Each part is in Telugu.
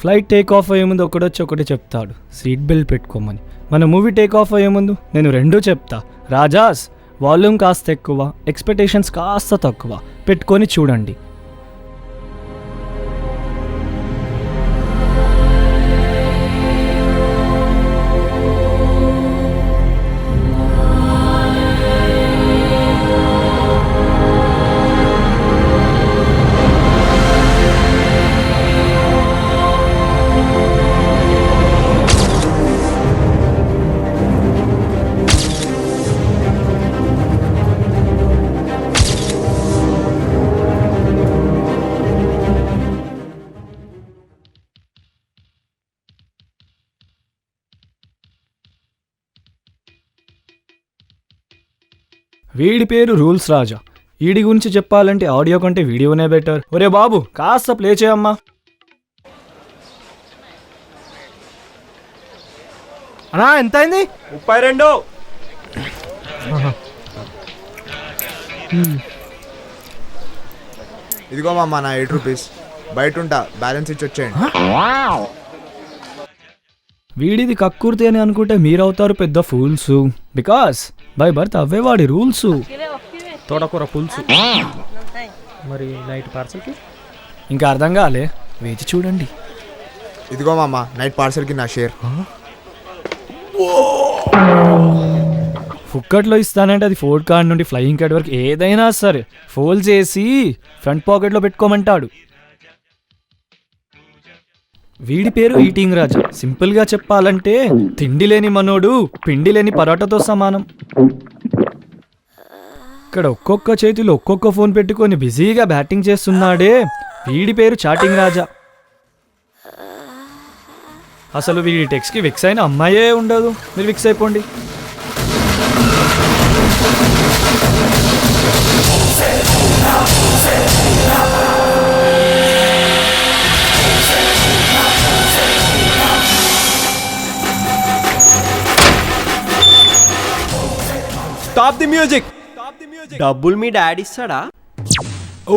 ఫ్లైట్ టేక్ ఆఫ్ అయ్యే ముందు ఒకడొచ్చి ఒకటి చెప్తాడు, సీట్ బెల్ట్ పెట్టుకోమని. మన మూవీ టేక్ ఆఫ్ అయ్యే ముందు నేను రెండూ చెప్తా, రాజాస్ వాల్యూమ్ కాస్త ఎక్కువ, ఎక్స్పెక్టేషన్స్ కాస్త తక్కువ పెట్టుకొని చూడండి. వీడి పేరు రూల్స్ రాజా. వీడి గురించి చెప్పాలంటే ఆడియో కంటే వీడియోనే బెటర్. ఒరే బాబు కాస్త ప్లే చేయమ్మా. అన్నా ఎంత అయింది? 32. ఇదిగో మామ నా 8 రూపీస్. బయట ఉంటా, బ్యాలెన్స్ ఇచ్చి వచ్చేయండి. వీడిది కక్కుర్తి అని అనుకుంటే మీరవుతారు పెద్ద ఫూల్స్. బికాస్ బై బర్త్ అవే వాడి రూల్స్. తోటకూర పులుసు. మరి నైట్ పార్సల్కి ఇంకా అర్థం కాలే, వేచి చూడండి. ఇదిగో మామ నైట్ పార్సల్కి నా షేర్. ఫుక్కట్లో ఇస్తానంటే అది ఫోర్డ్ కార్డ్ నుండి ఫ్లయింగ్ కార్డ్ వరకు ఏదైనా సరే ఫోల్డ్ చేసి ఫ్రంట్ పాకెట్లో పెట్టుకోమంటాడు. వీడి పేరు ఈటింగ్ రాజా. సింపుల్గా చెప్పాలంటే తిండి లేని మనోడు పిండి లేని పరోటాతో సమానం. ఇక్కడ ఒక్కొక్క చేతిలో ఒక్కొక్క ఫోన్ పెట్టుకొని బిజీగా బ్యాటింగ్ చేస్తున్నాడే, వీడి పేరు చాటింగ్ రాజా. అసలు వీడి టెక్స్ట్కి విక్స్ అయిన అమ్మాయే ఉండదు. మీరు విక్స్ అయిపోండి. Stop the music. డబ్బులు మీ డాడీ ఇస్తాడా? ఓ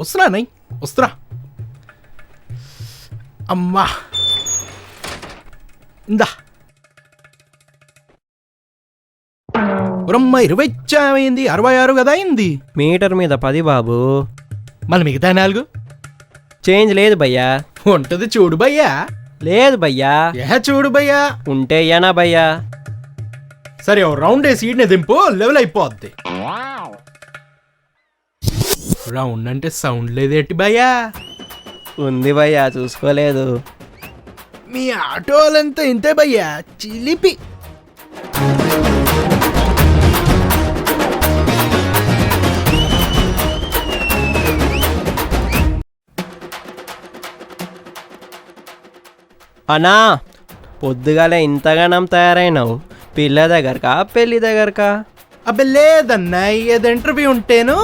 వస్తున్నా నై వస్తున్నా. అమ్మా ఇందా రమ్మ 20 ఇచ్చామైంది, 66 కదా అయింది. మీటర్ మీద 10 బాబు. మళ్ళీ మిగతా 4 చేంజ్ లేదు భయ్యా. ఉంటుంది చూడు భయ్యా. లేదు భయ్యా. చూడు భయ్యా. ఉంటే ఏనా భయ్యా. సరే ఓ రౌండ్ వేసి ఈడ్నే దింపు, లెవెల్ అయిపోద్ది. రౌండ్ అంటే సౌండ్ లేదేటి భయ్యా. ఉంది భయ్యా, చూసుకోలేదు. మీ ఆటోలంతా ఇంతే భయ్యా, చిలిపి. అన్నా పొద్దుగాల ఇంతగానం తయారైనావు, పిల్ల దగ్గరకా పెళ్లి దగ్గరకా? అబ్బే లేదన్నా, ఏదో ఇంటర్వ్యూ ఉంటేను.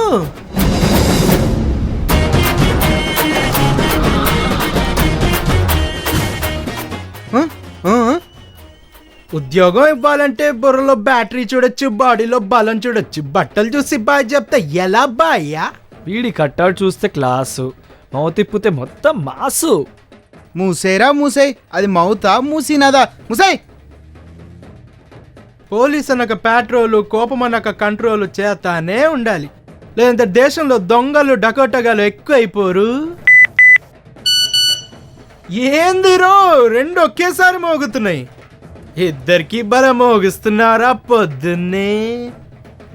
ఉద్యోగం ఇవ్వాలంటే బుర్రలో బ్యాటరీ చూడొచ్చు, బాడీలో బలం చూడొచ్చు. బట్టలు చూసి బాయ్ చెప్తే ఎలా బాయ్యా? వీడి కట్టాడు చూస్తే క్లాసు, మౌ తిప్పితే మొత్తం మాసు. మూసేరా మూసే, అది మౌతా మూసినదా? మూసే. పోలీస్ అన్నాక పెట్రోలు, కోపం అన్నాక కంట్రోల్ చేస్తానే ఉండాలి, లేదంటే దేశంలో దొంగలు డకోటగాలు ఎక్కువ అయిపోరు. ఏందిరో రెండు ఒకేసారి మోగుతున్నాయి, ఇద్దరికి బలం మోగిస్తున్నారా పొద్దున్నే?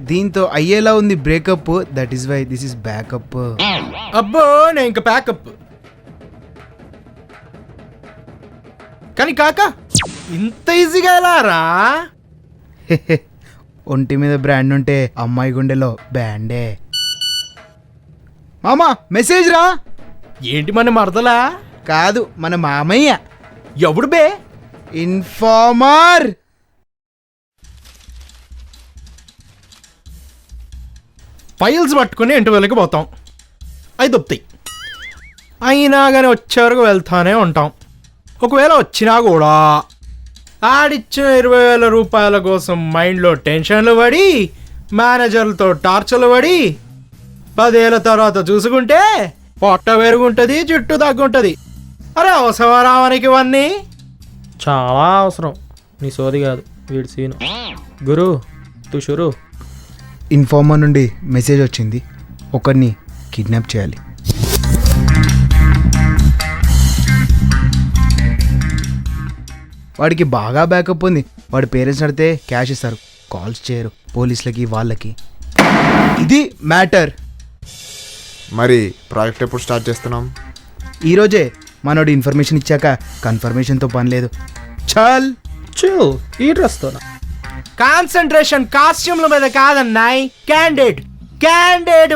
దీంతో అయ్యేలా ఉంది breakup, that is why this is backup. అబ్బో నేను ఇంకా ప్యాకప్. కానీ కాక ఇంత ఈజీగా ఎలా రా? ఒంటి మీద బ్రాండ్ ఉంటే అమ్మాయి గుండెలో బ్యాండే. మామా మెసేజ్ రా. ఏంటి మన మరదలా? కాదు మన మామయ్య. ఎవడు బే? ఇన్ఫార్మర్. ఫైల్స్ పట్టుకుని ఇంటర్వ్యూలకి పోతాం, అవి దొప్తాయి. అయినా కానీ వచ్చే వరకు వెళ్తానే ఉంటాం. ఒకవేళ వచ్చినా కూడా ఆడిచ్చిన 20,000 రూపాయల కోసం మైండ్లో టెన్షన్లు పడి, మేనేజర్లతో టార్చర్లు పడి, 10 ఏళ్ళ తర్వాత చూసుకుంటే పొట్ట పెరుగుంటుంది, జుట్టు తగ్గుంటుంది. అరే అవసరమా రావడానికి ఇవన్నీ? చాలా అవసరం. నీ సోది కాదు వీడి సీను. గురు తుషురు ఇన్ఫార్మర్ నుండి మెసేజ్ వచ్చింది, ఒకరిని కిడ్నాప్ చేయాలి. వాడికి బాగా బ్యాకప్ ఉంది. వాడి పేరెంట్స్ అడితే క్యాష్ ఇస్తారు, కాల్స్ చేయరు పోలీసులకి వాళ్ళకి. ఇది మ్యాటర్. మరి ప్రాజెక్ట్ ఎప్పుడు స్టార్ట్ చేస్తున్నాం? ఈరోజే మనోడు ఇన్ఫర్మేషన్ ఇచ్చాక కన్ఫర్మేషన్తో పని లేదు. చల్ చిల్. ఈ డ్రెస్తోనా? కాన్సన్ట్రేషన్ కాస్ట్యూమ్ల మీద కాదన్నాయ్, క్యాండిడేట్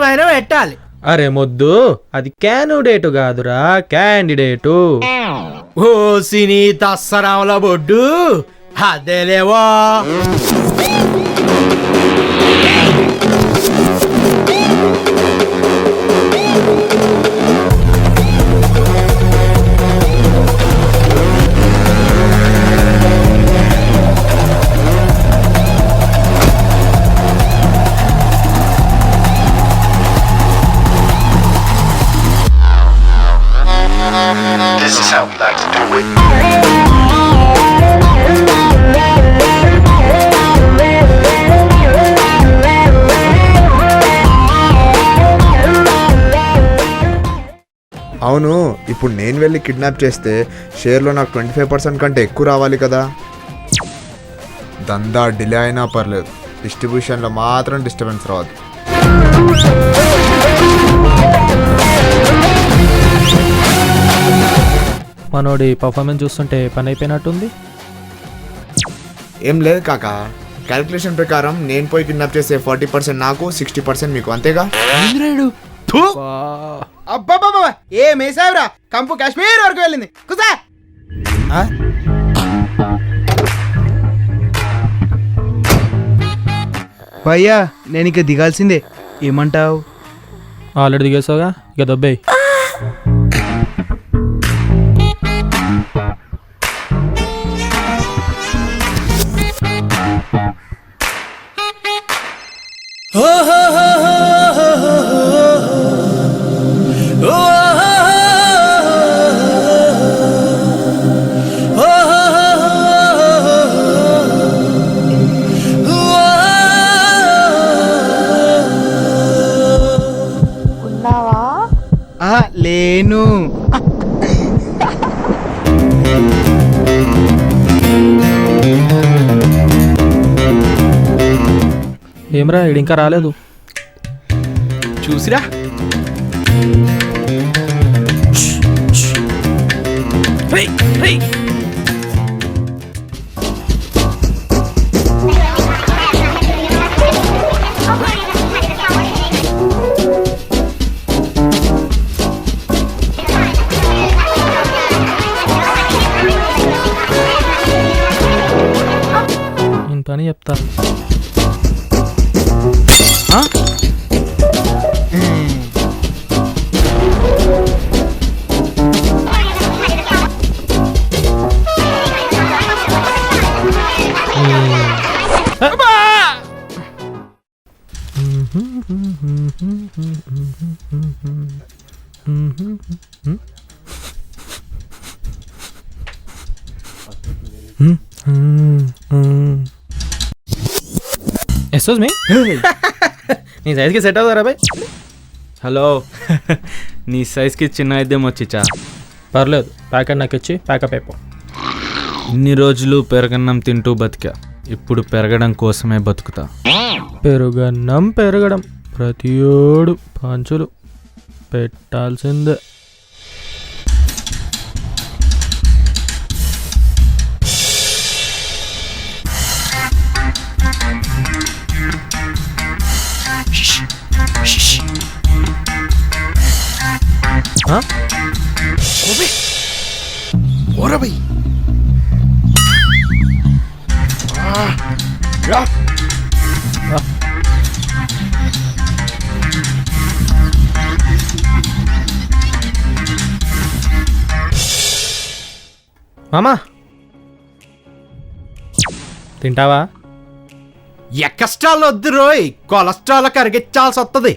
పైన పెట్టాలి. అరే మొద్దు, అది క్యాండిడేటు కాదురా, క్యాండిడేటు. ఓ సినీ దసరాముల బొడ్డు అదేలేవో. This is how we like to do it. అవును, ఇప్పుడు నేను వెళ్ళి కిడ్నాప్ చేస్తే షేర్లో నాకు 25% కంటే ఎక్కువ రావాలి కదా. దందా డిలే అయినా పర్లేదు, డిస్ట్రిబ్యూషన్లో మాత్రం డిస్టర్బెన్స్ రావద్దు. మనోడి పర్ఫార్మెన్స్ చూస్తుంటే పని అయిపోయినట్టుంది. ఏం లేదు కాక, క్యాలిక్యులేషన్ ప్రకారం నేను పోయి కిడ్నాప్ చేస్తే 40% నాకు, 60% మీకు, అంతేగా? అబ్బాబాబా ఏ మేసావురా, కంపు కాశ్మీర్ వరకు వెళ్ళింది. కుసా భయ్యా, నేను ఇక దిగాల్సిందే, ఏమంటావు? ఆల్రెడీ దిగేసావుగా, ఇక దొబ్బేయి. లేను. ఏమరా ఈడు ఇంకా రాలేదు? చూసిరా నేను పని చెప్తా. ఎక్స్క్యూజ్ మీ, నీ సైజ్కి సెట్ అవుతారా బాయ్? హలో నీ సైజ్కి చిన్న అయితే వచ్చిచ్చా? పర్లేదు, ప్యాకెట్ నాకు ఇచ్చి ప్యాకప్ అయిపో. ఇన్ని రోజులు పెరగన్నం తింటూ బతికా, ఇప్పుడు పెరగడం కోసమే బతుకుతా. పెరగడం ప్రతియోడు పంచులు పెట్టాల్సిందే. ఓరా భయ్. మామా తింటావా? ఎక్కస్ట్రాల్ వద్దు రోయ్, కొలెస్ట్రాల్ కరిగించాల్సి వస్తుంది.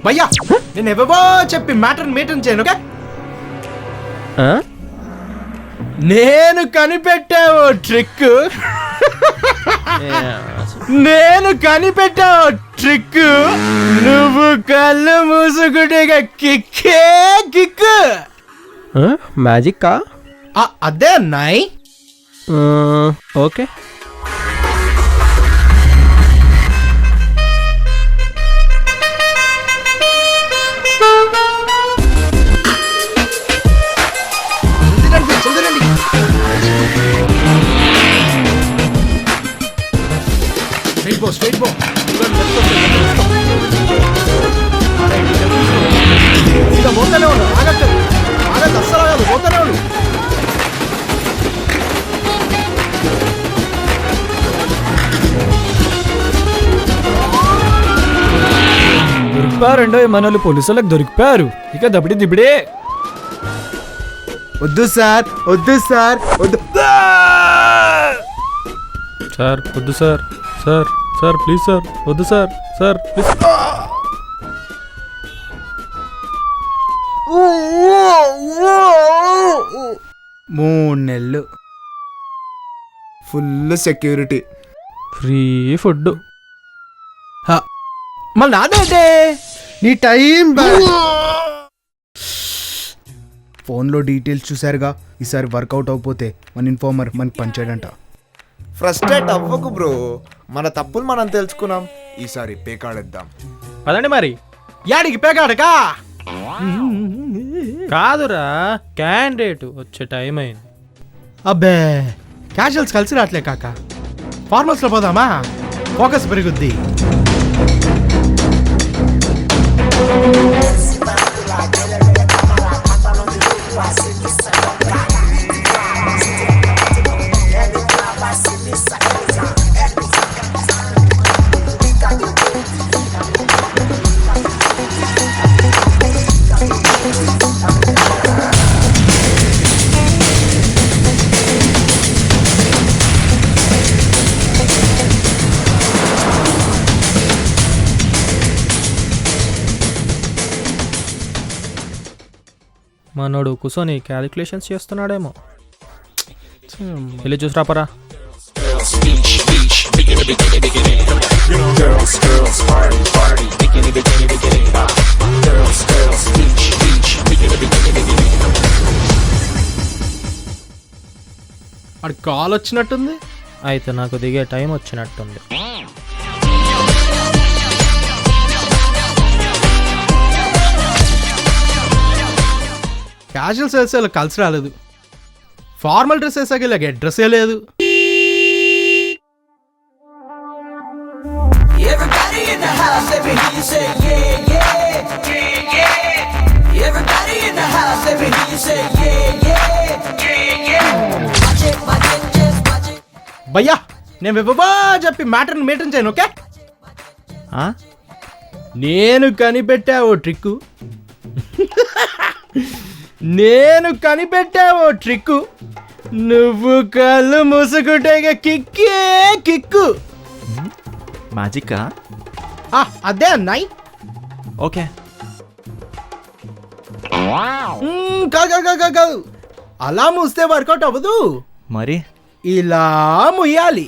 భయ్యా నేను ఎవరో చెప్పి మ్యాటర్ మీటర్ చేయను ఓకే నేను కనిపెట్టా ఓ ట్రిక్ నువ్వు కళ్ళు మూసుకుంటే కిక్కే కిక్ మ్యాజిక్కా? అదే అన్నాయి. ఓకే. స్ట్రైట్ బో ఇక పోతానే ఉండు, ఆగట్టు అస్సలు ఆగదు, పోతానే ఉండు. దొరికిపోయారండో మనోళ్ళు, పోలీసులకు దొరికిపోయారు. ఇక దబిడి దిబిడే. వద్దు సార్ వద్దు. సార్ వద్దు సార్. సార్ ప్లీజ్ సార్ వద్దు సార్ ప్లీజ్. 3 నెలలు ఫుల్ సెక్యూరిటీ, ఫ్రీ ఫుడ్. మళ్ళీ అదేంటే నీ టైం ఫోన్లో డీటెయిల్స్ చూసారుగా. ఈసారి వర్కౌట్ అవ్వకపోతే మన ఇన్ఫార్మర్ మనకి పంచాడంట. ఫ్రస్ట్రేట్ అవ్వకు బ్రో, మన తప్పులు మనం తెలుసుకున్నాం. ఈసారి పేకాడేద్దాం. పదండి మరి. యాడికి పేకాడకా? కాదురా, క్యాండిడేట్ వచ్చే టైం అయింది. అబ్బే క్యాజువల్స్ కలిసి రావట్లే కాక, ఫార్మల్స్లో పోదామా? ఫోకస్ పెరుగుద్ది. మనోడు కూర్చొని క్యాలిక్యులేషన్స్ చేస్తున్నాడేమో. వెళ్ళి చూసి రాపరా. అక్కడ కాల్ వచ్చినట్టుంది. అయితే నాకు దిగే టైం వచ్చినట్టుంది. క్యాజువల్స్ వేస్తే ఇలా కలిసి రాలేదు, ఫార్మల్ డ్రెస్ వేసాక ఇలా డ్రెస్సే లేదు. Everybody in the house, let me hear you say yeah, yeah, yeah, yeah. Everybody in the house, let me hear you say yeah, yeah, yeah, yeah. Watch it, just watch it. భయ్యా నేను ఎవరో చెప్పి మ్యాటర్ని మీటర్ చేయను ఓకే. నేను కనిపెట్టా ఓ ట్రిక్ నువ్వు కళ్ళు మూసుకుంటే కిక్కే కిక్కు. మ్యాజిక్కా? అదే అన్నాయి. ఓకే. కాదు, అలా మూస్తే వర్కౌట్ అవ్వదు, మరి ఇలా ముయ్యాలి.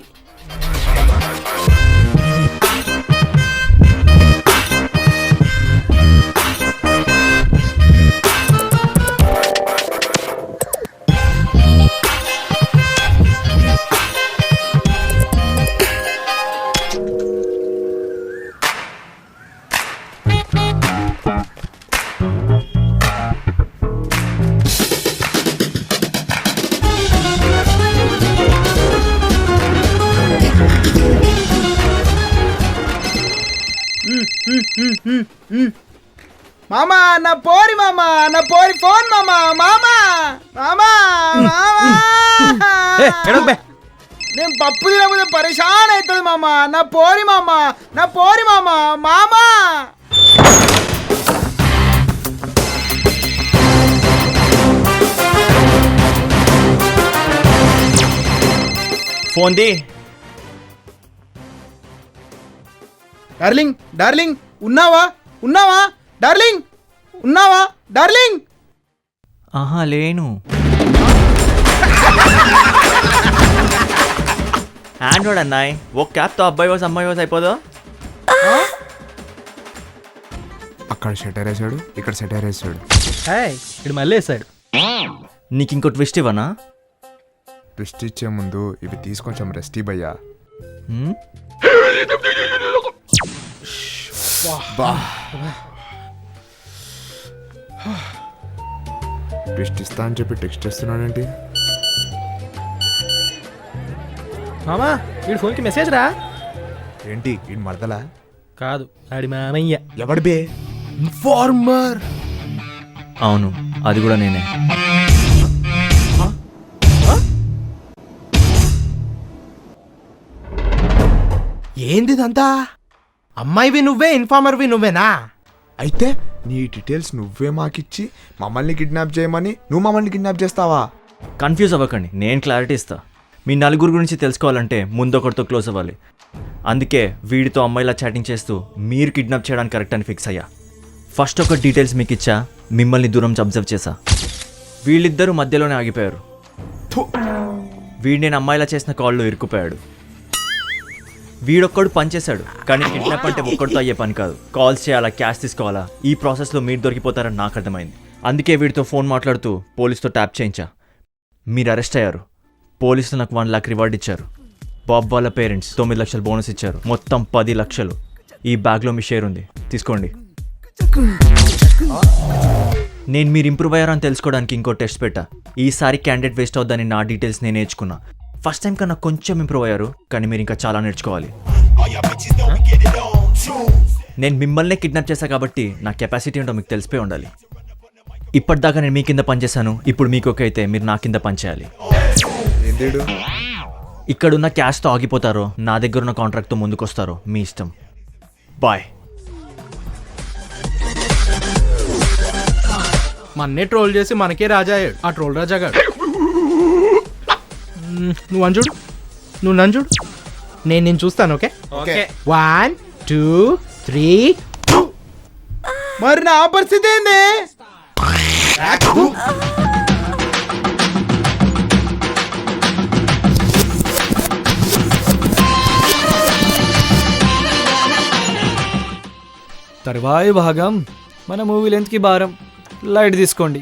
మామా నా పోరి ఫోన్ మామా. నేను పప్పు తినకపోతే పరేషాన్ అవుతుంది మామా. నా పోరి మామా. Phone the. డార్లింగ్ ఉన్నావా? డార్లింగ్ ఉన్నావా డార్లింగ్? ఆహా లేను. ఆండ్రాయిడ్ అన్నాయ్ ఒక క్యాప్తో అబ్బాయి వాస్ అమ్మాయి వాస్ అయిపోదా? అక్కడ షెటర్ వేసాడు, ఇక్కడ షెటర్ వేసాడు. ఇక్కడ మళ్ళీ వేసాడు. నీకు ఇంకో ట్విస్ట్ ఇవ్వనా? ట్విస్ట్ ఇచ్చే ముందు ఇవి తీసుకొంచెం రెస్ట్ భయ్యా. హ్మ్? ట్విస్ట్ ఇస్తా అని చెప్పి టెక్స్ట్ చేస్తున్నాడేంటి? మామా వీడి ఫోన్కి మెసేజ్ రా. ఏంటి ఈ మరదలా? కాదు ఆడి మామయ్య. ఎవడి బే? ఇన్ఫార్మర్. అవును అది కూడా నేనే. ఏందిదంతా? అమ్మాయివి నువ్వే, ఇన్ఫార్మర్వి నువ్వేనా? అయితే నీ డీటెయిల్స్ నువ్వే మాకిచ్చి మమ్మల్ని కిడ్నాప్ చేయమని నువ్వు మమ్మల్ని కిడ్నాప్ చేస్తావా? కన్ఫ్యూజ్ అవ్వకండి, నేను క్లారిటీ ఇస్తా. మీ నలుగురు గురించి తెలుసుకోవాలంటే ముందు ఒకరితో క్లోజ్ అవ్వాలి. అందుకే వీడితో అమ్మాయిలా చాటింగ్ చేస్తూ మీరు కిడ్నాప్ చేయడానికి కరెక్ట్ అని ఫిక్స్ అయ్యా. ఫస్ట్ ఒక డీటెయిల్స్ మీకు ఇచ్చా, మిమ్మల్ని దూరం అబ్జర్వ్ చేశా. వీళ్ళిద్దరూ మధ్యలోనే ఆగిపోయారు. వీడు నేను అమ్మాయిలా చేసిన కాల్లో ఇరుక్కుపోయాడు. వీడొక్కడు పని చేశాడు, కానీ కిడ్నాప్ అంటే ఒక్కడితో అయ్యే పని కాదు. కాల్స్ చేయాలా, క్యాష్ తీసుకోవాలా, ఈ ప్రాసెస్లో మీరు దొరికిపోతారని నాకు అర్థమైంది. అందుకే వీడితో ఫోన్ మాట్లాడుతూ పోలీస్తో ట్యాప్ చేయించా. మీరు అరెస్ట్ అయ్యారు. పోలీసులు నాకు 1 lakh రివార్డ్ ఇచ్చారు. బాబ్ వాళ్ళ పేరెంట్స్ 9 లక్షలు బోనస్ ఇచ్చారు. మొత్తం 10 లక్షలు. ఈ బ్యాగ్లో మీ షేర్ ఉంది, తీసుకోండి. నేను మీరు ఇంప్రూవ్ అయ్యారని తెలుసుకోవడానికి ఇంకో టెస్ట్ పెట్టా. ఈసారి క్యాండిడేట్ వేస్ట్ అవుద్దని నా డీటెయిల్స్ నేను నేర్చుకున్నా. ఫస్ట్ టైం కన్నా కొంచెం ఇంప్రూవ్ అయ్యారు, కానీ మీరు ఇంకా చాలా నేర్చుకోవాలి. నేను మిమ్మల్నే కిడ్నాప్ చేశా కాబట్టి నా కెపాసిటీ ఏంటో మీకు తెలిసిపోయి ఉండాలి. ఇప్పటిదాకా నేను మీ కింద పనిచేశాను, ఇప్పుడు మీకు ఓకే అయితే మీరు నా కింద పనిచేయాలి. ఏందేడు? ఇక్కడున్న క్యాష్తో ఆగిపోతారో, నా దగ్గర ఉన్న కాంట్రాక్ట్తో ముందుకొస్తారో మీ ఇష్టం. బాయ్. మన్నే ట్రోల్ చేసి మనకే రాజా అయ్యాడు ఆ ట్రోల్ రాజాగాడు. నువ్వు అని చూడు, నువ్వు నన్ను చూడు, నేను చూస్తాను. Okay okay 1 2 3. మరి నా పరిస్థితి ఏంది? తర్వాయి భాగం మన మూవీ లెంత్కి భారం. లైట్ తీసుకోండి.